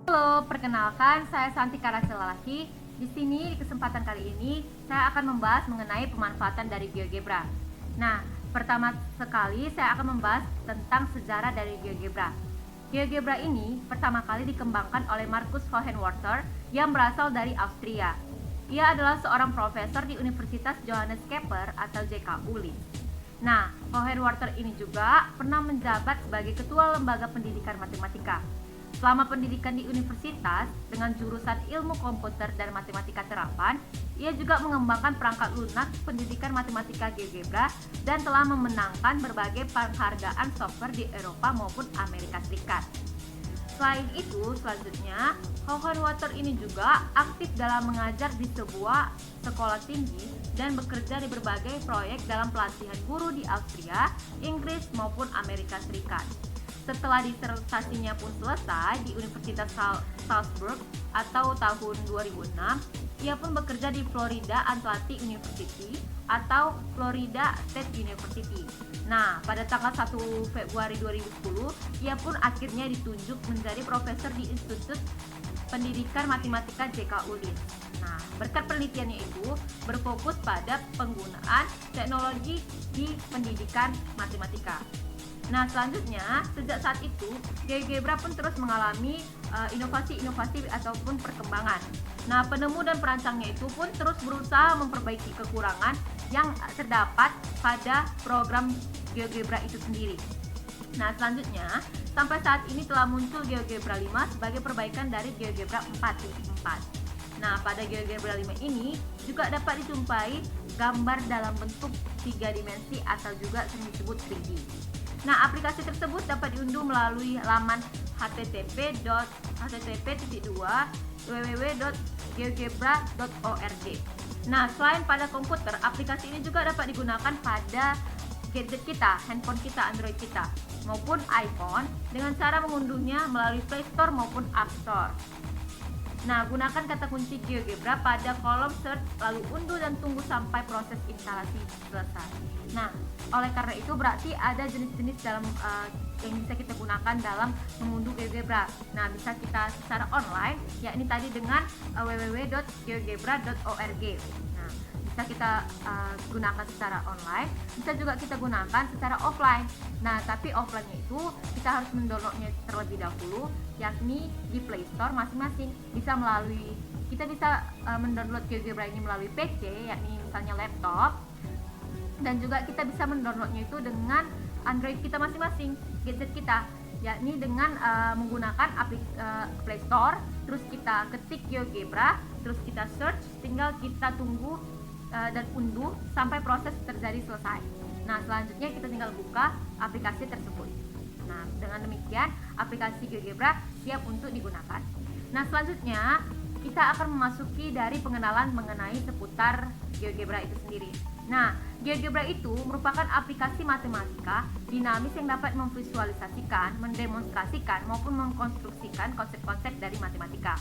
Halo, perkenalkan saya Santi Karaselalahi. Di sini di kesempatan kali ini saya akan membahas mengenai pemanfaatan dari GeoGebra. Nah, pertama sekali saya akan membahas tentang sejarah dari GeoGebra. GeoGebra ini pertama kali dikembangkan oleh Markus Hohenwarter yang berasal dari Austria. Ia adalah seorang profesor di Universitas Johannes Kepler atau JKU Linz. Nah, Hohenwarter ini juga pernah menjabat sebagai ketua lembaga pendidikan matematika. Selama pendidikan di universitas dengan jurusan ilmu komputer dan matematika terapan, ia juga mengembangkan perangkat lunak pendidikan matematika GeoGebra dan telah memenangkan berbagai penghargaan software di Eropa maupun Amerika Serikat. Selain itu, selanjutnya, Hohenwarter ini juga aktif dalam mengajar di sebuah sekolah tinggi dan bekerja di berbagai proyek dalam pelatihan guru di Austria, Inggris maupun Amerika Serikat. Setelah disertasinya pun selesai di Universitas Salzburg atau tahun 2006, ia pun bekerja di Florida Atlantic University atau Florida State University. Nah, pada tanggal 1 Februari 2010, ia pun akhirnya ditunjuk menjadi profesor di Institut Pendidikan Matematika JKU Linz. Nah, berkat penelitiannya itu berfokus pada penggunaan teknologi di pendidikan matematika. Nah, selanjutnya, sejak saat itu, GeoGebra pun terus mengalami inovasi-inovasi ataupun perkembangan. Nah, penemu dan perancangnya itu pun terus berusaha memperbaiki kekurangan yang terdapat pada program GeoGebra itu sendiri. Nah, selanjutnya, sampai saat ini telah muncul GeoGebra 5 sebagai perbaikan dari GeoGebra 4.4. Nah, pada GeoGebra 5 ini juga dapat dijumpai gambar dalam bentuk 3 dimensi atau juga sering disebut 3D. Nah, aplikasi tersebut dapat diunduh melalui laman http://www.geogebra.org. Nah, selain pada komputer, aplikasi ini juga dapat digunakan pada gadget kita, handphone kita, Android kita, maupun iPhone dengan cara mengunduhnya melalui Play Store maupun App Store. Nah, gunakan kata kunci GeoGebra pada kolom search, lalu unduh dan tunggu sampai proses instalasi selesai. Nah, oleh karena itu berarti ada jenis-jenis dalam yang bisa kita gunakan dalam mengunduh GeoGebra. Nah, bisa kita secara online, yakni tadi dengan www.geogebra.org. Nah, bisa kita gunakan secara online, bisa juga kita gunakan secara offline. Nah, tapi offline-nya itu kita harus mendownloadnya terlebih dahulu, yakni di Play Store masing-masing. Kita bisa mendownload GeoGebra ini melalui PC, yakni misalnya laptop, dan juga kita bisa mendownloadnya itu dengan Android kita masing-masing, gadget kita, yakni dengan menggunakan Play Store, terus kita ketik GeoGebra, terus kita search, tinggal kita tunggu dan unduh sampai proses terjadi selesai. Nah, selanjutnya kita tinggal buka aplikasi tersebut. Nah, dengan demikian aplikasi GeoGebra siap untuk digunakan. Nah, selanjutnya kita akan memasuki dari pengenalan mengenai seputar GeoGebra itu sendiri. Nah, GeoGebra itu merupakan aplikasi matematika dinamis yang dapat memvisualisasikan, mendemonstrasikan maupun mengkonstruksikan konsep-konsep dari matematika.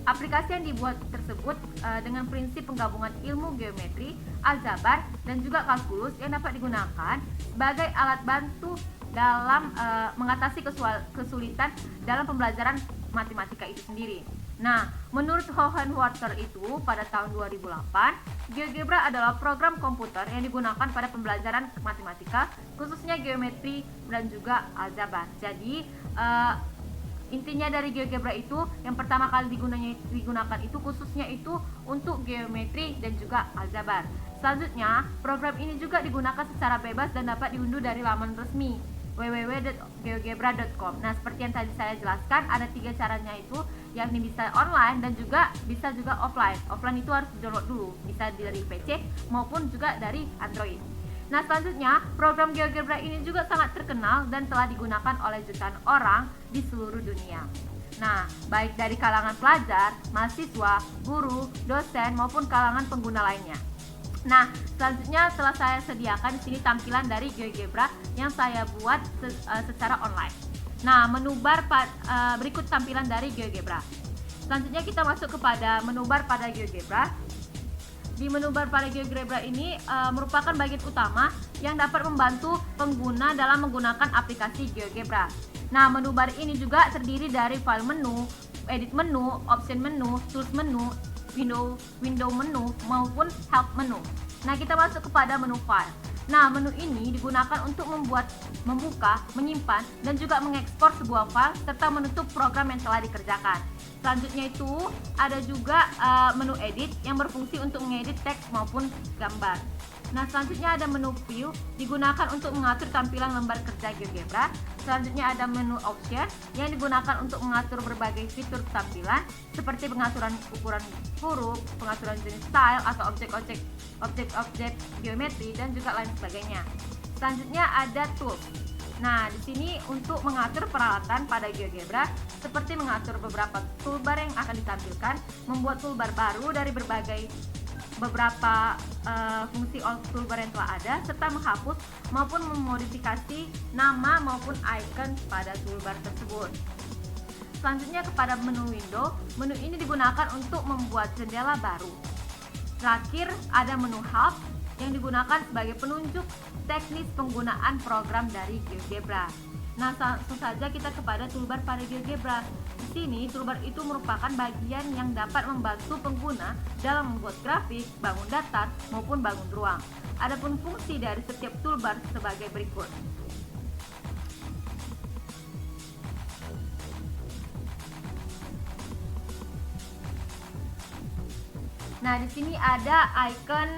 Aplikasi yang dibuat tersebut dengan prinsip penggabungan ilmu geometri, aljabar, dan juga kalkulus yang dapat digunakan sebagai alat bantu dalam mengatasi kesulitan dalam pembelajaran matematika itu sendiri. Nah, menurut Hohenwarter itu pada tahun 2008, GeoGebra adalah program komputer yang digunakan pada pembelajaran matematika, khususnya geometri dan juga aljabar. Jadi, intinya dari GeoGebra itu yang pertama kali digunakan itu khususnya itu untuk geometri dan juga aljabar. Selanjutnya, program ini juga digunakan secara bebas dan dapat diunduh dari laman resmi www.geogebra.com. Nah, seperti yang tadi saya jelaskan, ada 3 caranya itu, yakni bisa online dan juga bisa juga offline. Offline itu harus di-download dulu, bisa dari PC maupun juga dari Android. Nah, selanjutnya, program GeoGebra ini juga sangat terkenal dan telah digunakan oleh jutaan orang di seluruh dunia. Nah, baik dari kalangan pelajar, mahasiswa, guru, dosen maupun kalangan pengguna lainnya. Nah, selanjutnya telah saya sediakan di sini tampilan dari GeoGebra yang saya buat secara online. Nah, menu bar berikut tampilan dari GeoGebra. Selanjutnya kita masuk kepada menu bar pada GeoGebra. Di menu bar pada GeoGebra ini merupakan bagian utama yang dapat membantu pengguna dalam menggunakan aplikasi GeoGebra. Nah, menu bar ini juga terdiri dari file menu, edit menu, option menu, tools menu, window menu maupun help menu. Nah, kita masuk kepada menu file. Nah, menu ini digunakan untuk membuka, menyimpan, dan juga mengekspor sebuah file serta menutup program yang telah dikerjakan. Selanjutnya itu ada juga menu edit yang berfungsi untuk mengedit teks maupun gambar. Nah, selanjutnya ada menu view digunakan untuk mengatur tampilan lembar kerja GeoGebra. Selanjutnya ada menu option yang digunakan untuk mengatur berbagai fitur tampilan seperti pengaturan ukuran huruf, pengaturan jenis style atau objek geometri dan juga lain sebagainya. Selanjutnya ada tools. Nah, di sini untuk mengatur peralatan pada GeoGebra seperti mengatur beberapa toolbar yang akan ditampilkan, membuat toolbar baru dari beberapa fungsi toolbar yang telah ada, serta menghapus maupun memodifikasi nama maupun icon pada toolbar tersebut. Selanjutnya kepada menu window. Menu ini digunakan untuk membuat jendela baru. Terakhir ada menu help yang digunakan sebagai penunjuk teknis penggunaan program dari GeoGebra. Nah, langsung saja kita kepada toolbar pada GeoGebra. Di sini toolbar itu merupakan bagian yang dapat membantu pengguna dalam membuat grafik, bangun datar maupun bangun ruang. Adapun fungsi dari setiap toolbar sebagai berikut. Nah, di sini ada icon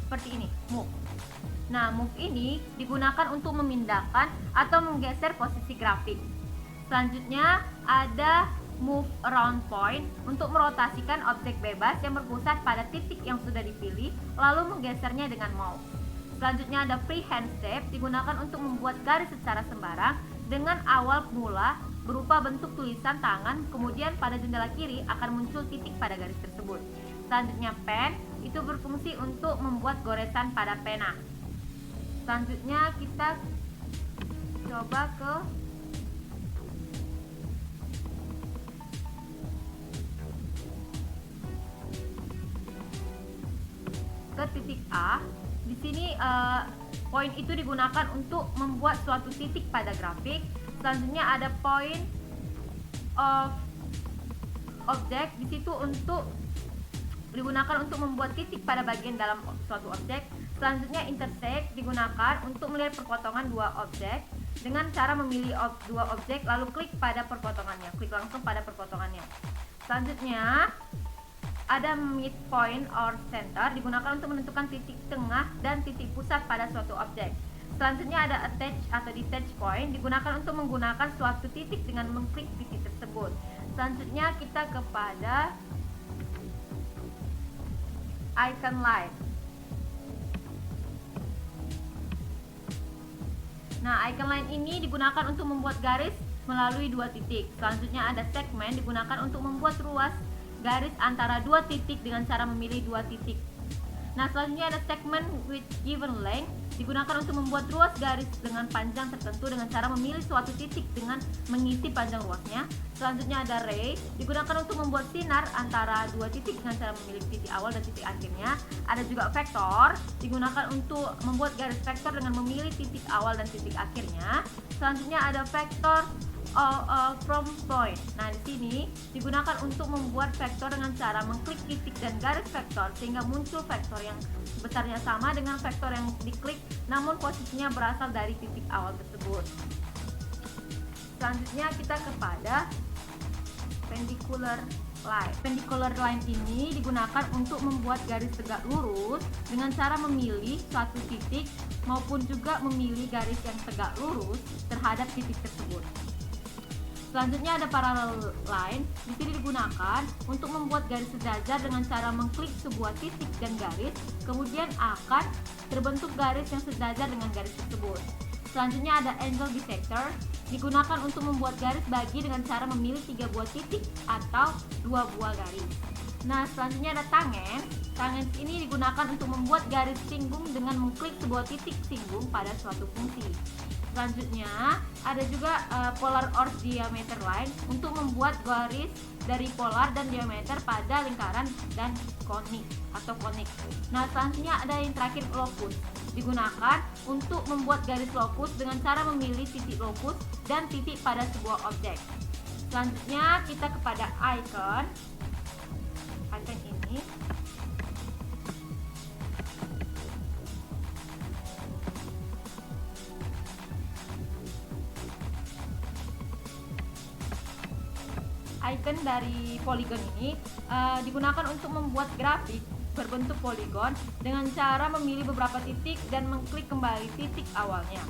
seperti ini, move. Nah, move ini digunakan untuk memindahkan atau menggeser posisi grafik. Selanjutnya ada move around point untuk merotasikan objek bebas yang berpusat pada titik yang sudah dipilih lalu menggesernya dengan mouse. Selanjutnya ada freehand step digunakan untuk membuat garis secara sembarang dengan awal mula berupa bentuk tulisan tangan, kemudian pada jendela kiri akan muncul titik pada garis tersebut. Selanjutnya pen itu berfungsi untuk membuat goresan pada pena. Selanjutnya kita coba ke titik A. Di sini poin itu digunakan untuk membuat suatu titik pada grafik. Selanjutnya ada point of object, di situ digunakan untuk membuat titik pada bagian dalam suatu objek. Selanjutnya intersect digunakan untuk melihat perpotongan dua objek dengan cara memilih dua objek lalu klik pada perpotongannya, klik langsung pada perpotongannya. Selanjutnya ada midpoint or center digunakan untuk menentukan titik tengah dan titik pusat pada suatu objek. Selanjutnya ada attach atau detach point digunakan untuk menggunakan suatu titik dengan mengklik titik tersebut. Selanjutnya kita kepada icon line. Nah, icon line ini digunakan untuk membuat garis melalui dua titik. Selanjutnya ada segment digunakan untuk membuat ruas garis antara dua titik dengan cara memilih dua titik. Nah, selanjutnya ada segment with given length digunakan untuk membuat ruas garis dengan panjang tertentu dengan cara memilih suatu titik dengan mengisi panjang ruasnya. Selanjutnya ada ray digunakan untuk membuat sinar antara dua titik dengan cara memilih titik awal dan titik akhirnya. Ada juga vektor digunakan untuk membuat garis vektor dengan memilih titik awal dan titik akhirnya. Selanjutnya ada vektor from point. Nah, di sini digunakan untuk membuat vektor dengan cara mengklik titik dan garis vektor sehingga muncul vektor yang besarnya sama dengan vektor yang diklik namun posisinya berasal dari titik awal tersebut. Selanjutnya kita kepada perpendicular line. Perpendicular line ini digunakan untuk membuat garis tegak lurus dengan cara memilih suatu titik maupun juga memilih garis yang tegak lurus terhadap titik tersebut. Selanjutnya ada parallel line. Di sini digunakan untuk membuat garis sejajar dengan cara mengklik sebuah titik dan garis, kemudian akan terbentuk garis yang sejajar dengan garis tersebut. Selanjutnya ada angle bisector, digunakan untuk membuat garis bagi dengan cara memilih 3 buah titik atau 2 buah garis. Nah, selanjutnya ada tangent. Tangent ini digunakan untuk membuat garis singgung dengan mengklik sebuah titik singgung pada suatu fungsi. Selanjutnya ada juga polar or diameter line untuk membuat garis dari polar dan diameter pada lingkaran dan konik atau konik. Nah, selanjutnya ada yang terakhir locus, digunakan untuk membuat garis locus dengan cara memilih titik locus dan titik pada sebuah objek. Selanjutnya kita kepada icon ini. Icon dari polygon ini digunakan untuk membuat grafik berbentuk polygon dengan cara memilih beberapa titik dan mengklik kembali titik awalnya.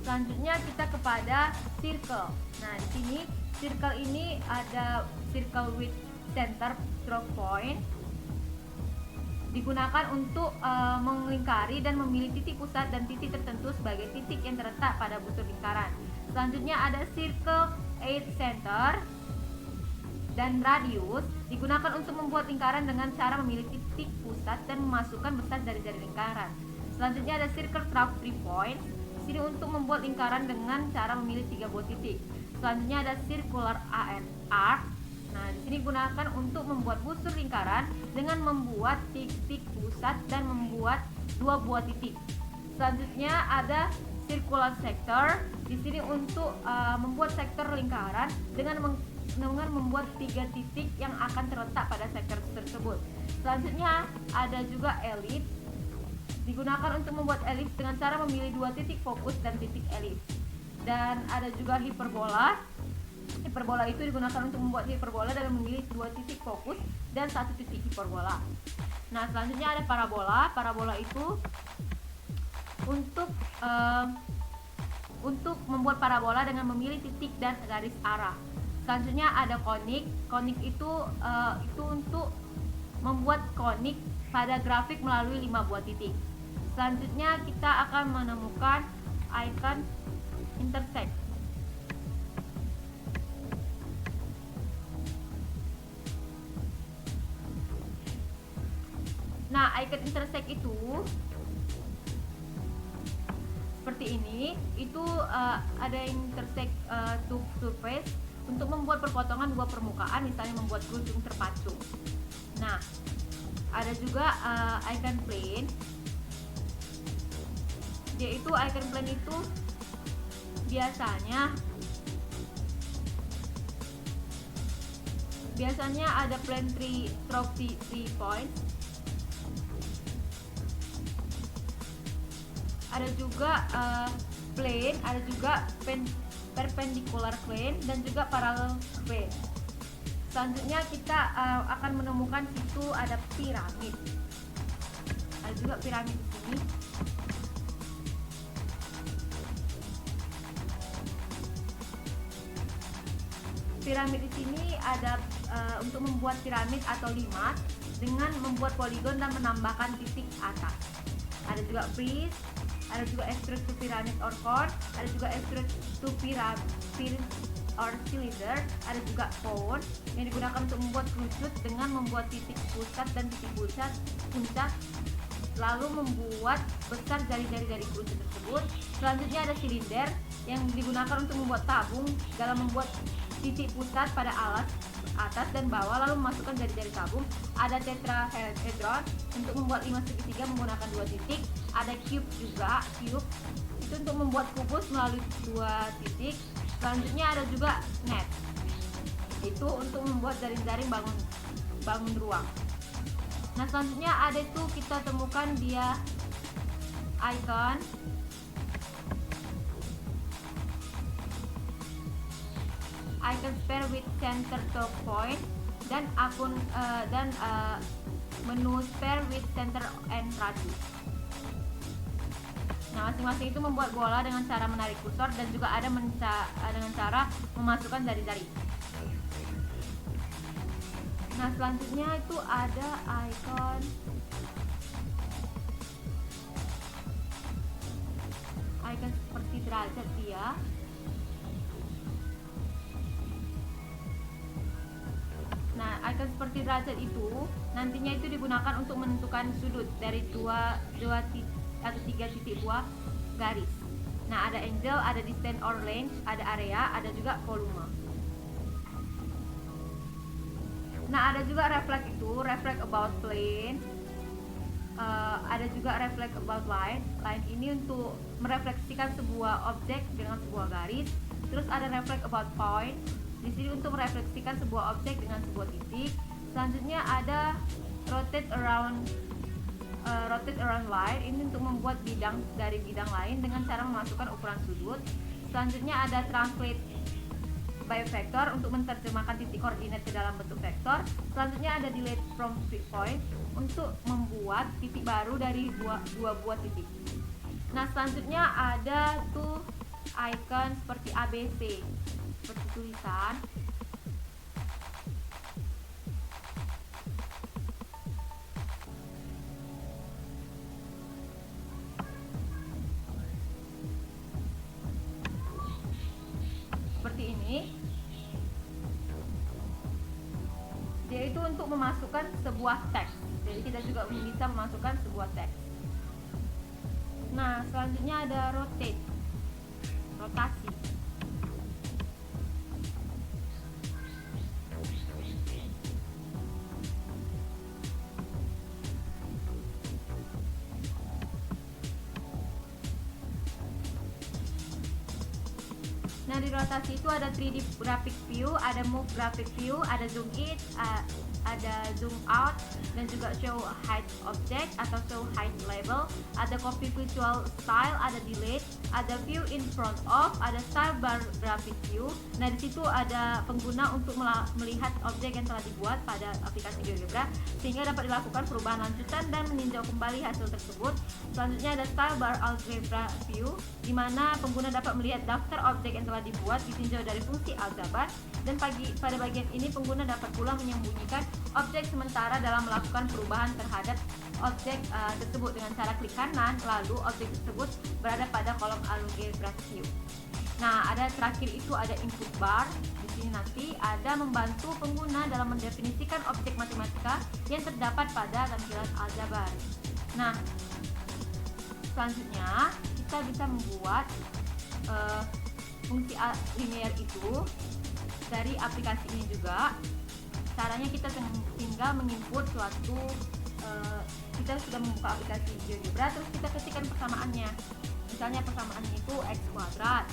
Selanjutnya kita kepada circle. Nah, di sini circle ini ada circle with center stroke point. Digunakan untuk melingkari dan memilih titik pusat dan titik tertentu sebagai titik yang terletak pada busur lingkaran. Selanjutnya ada circle at center dan radius, digunakan untuk membuat lingkaran dengan cara memilih titik pusat dan memasukkan besar dari jari lingkaran. Selanjutnya ada circle through 3 points. Di sini untuk membuat lingkaran dengan cara memilih 3 buah titik. Selanjutnya ada circular arc. Nah, di sini gunakan untuk membuat busur lingkaran dengan membuat titik pusat dan membuat 2 buah titik. Selanjutnya ada circular sector. Di sini untuk membuat sektor lingkaran dengan membuat 3 titik yang akan terletak pada sektor tersebut. Selanjutnya ada juga elips. Digunakan untuk membuat elips dengan cara memilih 2 titik fokus dan titik elips. Dan ada juga hiperbola. Hiperbola itu digunakan untuk membuat hiperbola dengan memilih 2 titik fokus dan 1 titik hiperbola. Nah, selanjutnya ada parabola. Parabola itu untuk membuat parabola dengan memilih titik dan garis arah. Selanjutnya ada konik. Konik itu untuk membuat konik pada grafik melalui 5 buah titik. Selanjutnya kita akan menemukan icon intersect. Nah, icon intersect itu seperti ini. Itu ada intersect to surface untuk membuat perpotongan 2 permukaan, misalnya membuat ujung terpacu. Nah, ada juga icon plane, yaitu icon plane itu biasanya ada plane 3 points. Ada juga plane, ada juga perpendicular plane dan juga parallel plane. Selanjutnya kita akan menemukan situ ada piramid. Ada juga piramid di sini. Piramid di sini ada untuk membuat piramid atau limat dengan membuat poligon dan menambahkan titik atas. Ada juga prism, ada juga extrude to pyramid or cone, ada juga extrude to pyramid or cylinder, ada juga cone yang digunakan untuk membuat kerucut dengan membuat titik pusat dan titik puncak, lalu membuat besar jari-jari dari kerucut tersebut. Selanjutnya ada silinder yang digunakan untuk membuat tabung dalam membuat titik pusat pada alas atas dan bawah, lalu memasukkan jari-jari tabung. Ada tetrahedron untuk membuat 5 segitiga menggunakan 2 titik. Ada cube juga, cube itu untuk membuat kubus melalui 2 titik. Selanjutnya ada juga net, itu untuk membuat jaring-jaring bangun ruang. Nah, selanjutnya ada itu kita temukan dia icon sphere with center top point dan menu sphere with center and radius. Nah, masing-masing itu membuat bola dengan cara menarik kursor dan juga ada dengan cara memasukkan jari-jari. Nah, selanjutnya itu ada icon seperti derajat dia. Nah, icon seperti derajat itu nantinya itu digunakan untuk menentukan sudut dari 2 atau 3 titik buah garis. Nah, ada angle, ada distance or range, ada area, ada juga volume. Nah, ada juga reflect itu, reflect about plane. Ada juga reflect about line. Line ini untuk merefleksikan sebuah objek dengan sebuah garis. Terus ada reflect about point. Di sini untuk merefleksikan sebuah objek dengan sebuah titik. Selanjutnya ada rotate around line. Ini untuk membuat bidang dari bidang lain dengan cara memasukkan ukuran sudut. Selanjutnya ada translate by vector untuk menerjemahkan titik koordinat ke dalam bentuk vektor. Selanjutnya ada delete from point untuk membuat titik baru dari dua buah titik. Nah, selanjutnya ada tuh icon seperti ABC, seperti tulisan. Seperti ini. Yaitu untuk memasukkan sebuah teks. Jadi kita juga bisa memasukkan sebuah teks. Nah, selanjutnya ada rotate, rotasi. Nah, di rotasi itu ada 3D graphic view, ada move graphic view, ada zoom in, ada zoom out, dan juga show height object atau show height label, ada copy visual style, ada delete, ada view in front of, ada style bar graphic view. Nah, di situ ada pengguna untuk melihat objek yang telah dibuat pada aplikasi GeoGebra sehingga dapat dilakukan perubahan lanjutan dan meninjau kembali hasil tersebut. Selanjutnya ada style bar algebra view, di mana pengguna dapat melihat daftar objek yang telah dibuat ditinjau dari fungsi aljabar, dan pada bagian ini pengguna dapat pula menyembunyikan objek sementara dalam melakukan perubahan terhadap objek tersebut dengan cara klik kanan, lalu objek tersebut berada pada kolom algebra view. Nah, ada terakhir itu ada input bar. Di sini nanti ada membantu pengguna dalam mendefinisikan objek matematika yang terdapat pada tampilan aljabar. Nah, selanjutnya kita bisa membuat fungsi linear itu dari aplikasi ini juga. Caranya kita tinggal menginput suatu, kita sudah membuka aplikasi GeoGebra, terus kita ketikkan persamaannya. Misalnya persamaannya itu x kuadrat.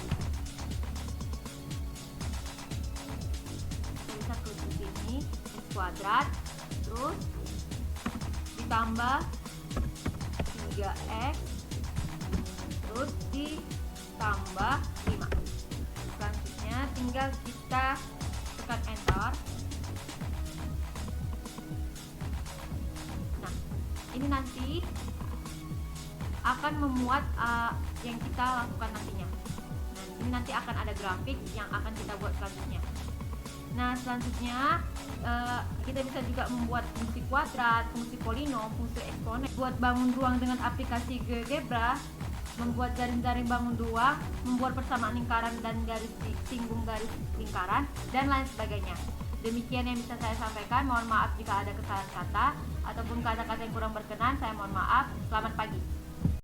Kita bisa klik di sini x kuadrat, terus ditambah 3x, terus ditambah 5. Selanjutnya tinggal kita tekan enter. Nah, ini nanti akan memuat yang kita lakukan nantinya. Nah, ini nanti akan ada grafik yang akan kita buat selanjutnya. Nah, selanjutnya kita bisa juga membuat fungsi kuadrat, fungsi polinom, fungsi eksponen. Buat bangun ruang dengan aplikasi GeoGebra, membuat jaring-jaring bangun ruang, membuat persamaan lingkaran dan garis singgung garis lingkaran, dan lain sebagainya. Demikian yang bisa saya sampaikan. Mohon maaf jika ada kesalahan kata ataupun kata-kata yang kurang berkenan. Saya mohon maaf. Selamat pagi.